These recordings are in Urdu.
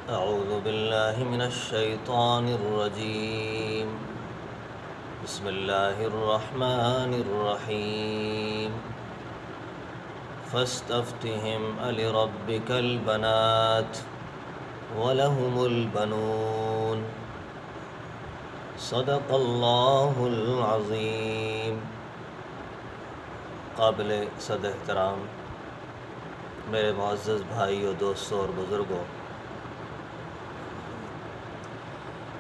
أعوذ بالله من الشيطان الرجيم. بسم الله الرحمن الرحيم. فاستفتهم ألربك البنات ولهم البنون. صدق الله العظيم. قابل صد احترام میرے معزز بھائیوں، دوستوں اور بزرگوں،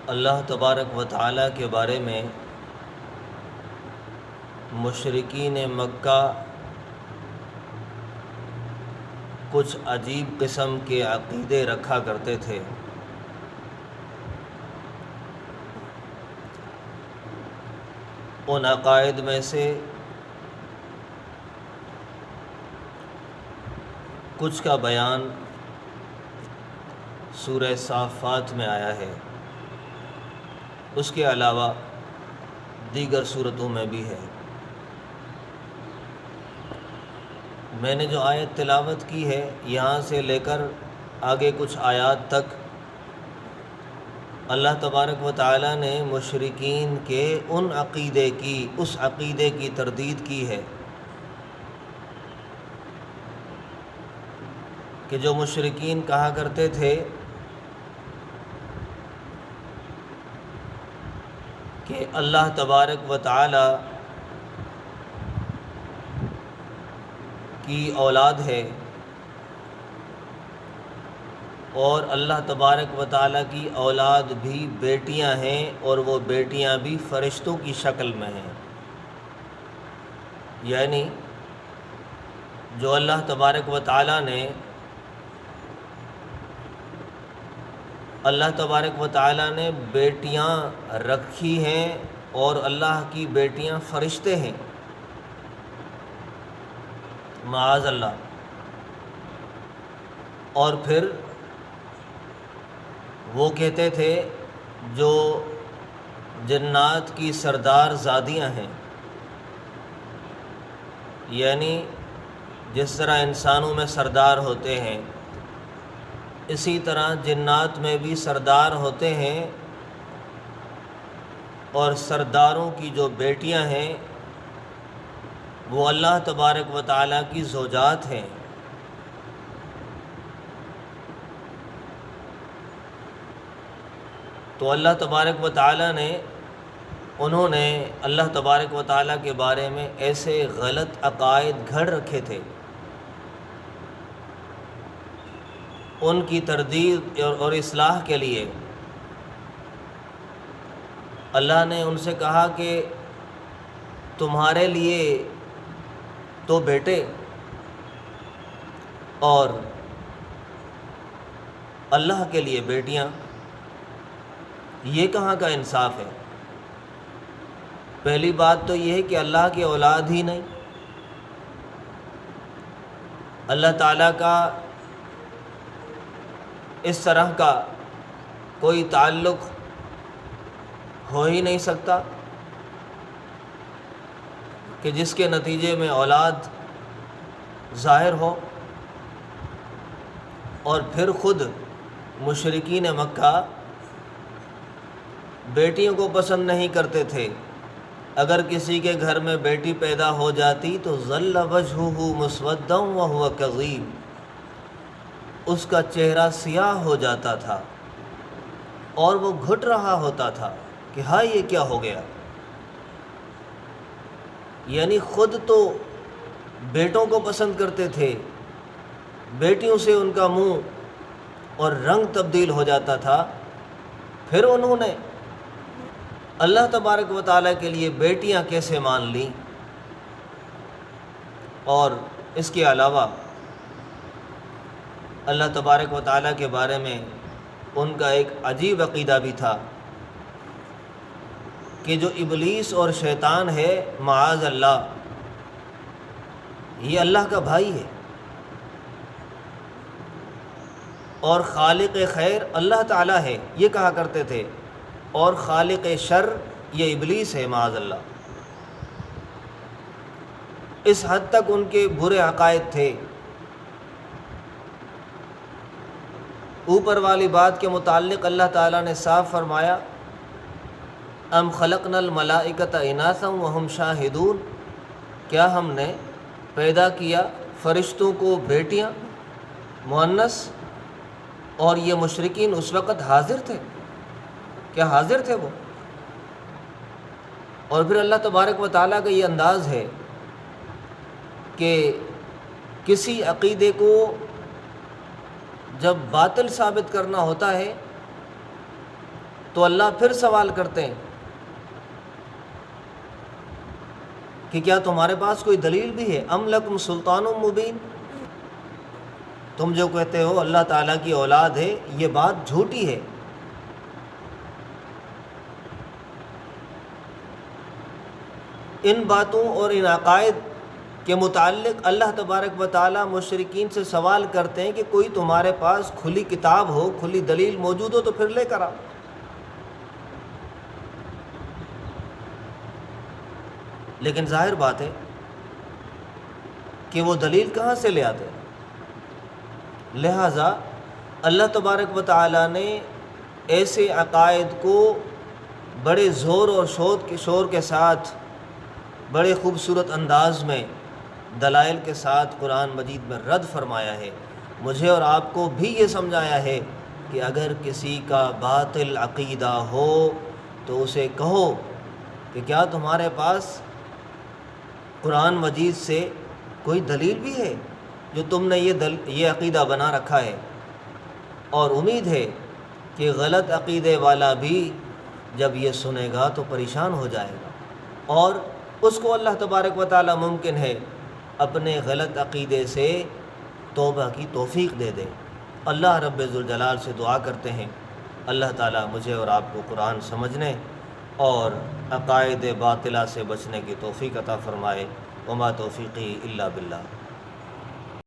اللہ تبارک و تعالیٰ کے بارے میں مشرکین مکہ کچھ عجیب قسم کے عقیدے رکھا کرتے تھے۔ ان عقائد میں سے کچھ کا بیان سورہ صافات میں آیا ہے، اس کے علاوہ دیگر صورتوں میں بھی ہے۔ میں نے جو آیت تلاوت کی ہے، یہاں سے لے کر آگے کچھ آیات تک اللہ تبارک و تعالیٰ نے مشرکین کے اس عقیدے کی تردید کی ہے کہ جو مشرکین کہا کرتے تھے کہ اللہ تبارک و تعالیٰ کی اولاد ہے، اور اللہ تبارک و تعالیٰ کی اولاد بھی بیٹیاں ہیں، اور وہ بیٹیاں بھی فرشتوں کی شکل میں ہیں۔ یعنی جو اللہ تبارک و تعالیٰ نے بیٹیاں رکھی ہیں، اور اللہ کی بیٹیاں فرشتے ہیں، معاذ اللہ۔ اور پھر وہ کہتے تھے جو جنات کی سردار زادیاں ہیں، یعنی جس طرح انسانوں میں سردار ہوتے ہیں، اسی طرح جنات میں بھی سردار ہوتے ہیں، اور سرداروں کی جو بیٹیاں ہیں وہ اللہ تبارک و تعالیٰ کی زوجات ہیں۔ تو اللہ تبارک و تعالیٰ نے انہوں نے اللہ تبارک و تعالیٰ کے بارے میں ایسے غلط عقائد گھڑ رکھے تھے۔ ان کی تردید اور اصلاح کے لیے اللہ نے ان سے کہا کہ تمہارے لیے تو بیٹے اور اللہ کے لیے بیٹیاں، یہ کہاں کا انصاف ہے؟ پہلی بات تو یہ ہے کہ اللہ کی اولاد ہی نہیں، اللہ تعالیٰ کا اس طرح کا کوئی تعلق ہو ہی نہیں سکتا کہ جس کے نتیجے میں اولاد ظاہر ہو۔ اور پھر خود مشرکین مکہ بیٹیوں کو پسند نہیں کرتے تھے۔ اگر کسی کے گھر میں بیٹی پیدا ہو جاتی تو ظل وجہہ مسودا وہو کظیم، اس کا چہرہ سیاہ ہو جاتا تھا اور وہ گھٹ رہا ہوتا تھا کہ ہائے یہ کیا ہو گیا۔ یعنی خود تو بیٹوں کو پسند کرتے تھے، بیٹیوں سے ان کا منہ اور رنگ تبدیل ہو جاتا تھا، پھر انہوں نے اللہ تبارک و تعالیٰ کے لیے بیٹیاں کیسے مان لیں؟ اور اس کے علاوہ اللہ تبارک و تعالیٰ کے بارے میں ان کا ایک عجیب عقیدہ بھی تھا کہ جو ابلیس اور شیطان ہے، معاذ اللہ، یہ اللہ کا بھائی ہے، اور خالق خیر اللہ تعالیٰ ہے، یہ کہا کرتے تھے، اور خالق شر یہ ابلیس ہے، معاذ اللہ۔ اس حد تک ان کے برے عقائد تھے اوپر والی بات کے متعلق اللہ تعالیٰ نے صاف فرمایا ام خلقنا الملائکۃ اناثا وہم شاہدون، کیا ہم نے پیدا کیا فرشتوں کو بیٹیاں مؤنث، اور یہ مشرکین اس وقت حاضر تھے؟ کیا حاضر تھے وہ؟ اور پھر اللہ تبارک و تعالیٰ کا یہ انداز ہے کہ کسی عقیدے کو جب باطل ثابت کرنا ہوتا ہے تو اللہ پھر سوال کرتے ہیں کہ کیا تمہارے پاس کوئی دلیل بھی ہے؟ ام لکم سلطان مبین، تم جو کہتے ہو اللہ تعالیٰ کی اولاد ہے، یہ بات جھوٹی ہے۔ ان باتوں اور ان عقائد کے متعلق اللہ تبارک و تعالیٰ مشرکین سے سوال کرتے ہیں کہ کوئی تمہارے پاس کھلی کتاب ہو، کھلی دلیل موجود ہو تو پھر لے کر آؤ۔ لیکن ظاہر بات ہے کہ وہ دلیل کہاں سے لے آتے ہیں؟ لہٰذا اللہ تبارک و تعالیٰ نے ایسے عقائد کو بڑے زور اور شور کے ساتھ بڑے خوبصورت انداز میں دلائل کے ساتھ قرآن مجید میں رد فرمایا ہے۔ مجھے اور آپ کو بھی یہ سمجھایا ہے کہ اگر کسی کا باطل عقیدہ ہو تو اسے کہو کہ کیا تمہارے پاس قرآن مجید سے کوئی دلیل بھی ہے جو تم نے یہ عقیدہ بنا رکھا ہے؟ اور امید ہے کہ غلط عقیدے والا بھی جب یہ سنے گا تو پریشان ہو جائے گا، اور اس کو اللہ تبارک و تعالیٰ ممکن ہے اپنے غلط عقیدے سے توبہ کی توفیق دے دے۔ اللہ رب ذوالجلال سے دعا کرتے ہیں اللہ تعالیٰ مجھے اور آپ کو قرآن سمجھنے اور عقائد باطلہ سے بچنے کی توفیق عطا فرمائے۔ وما توفیقی الا باللہ۔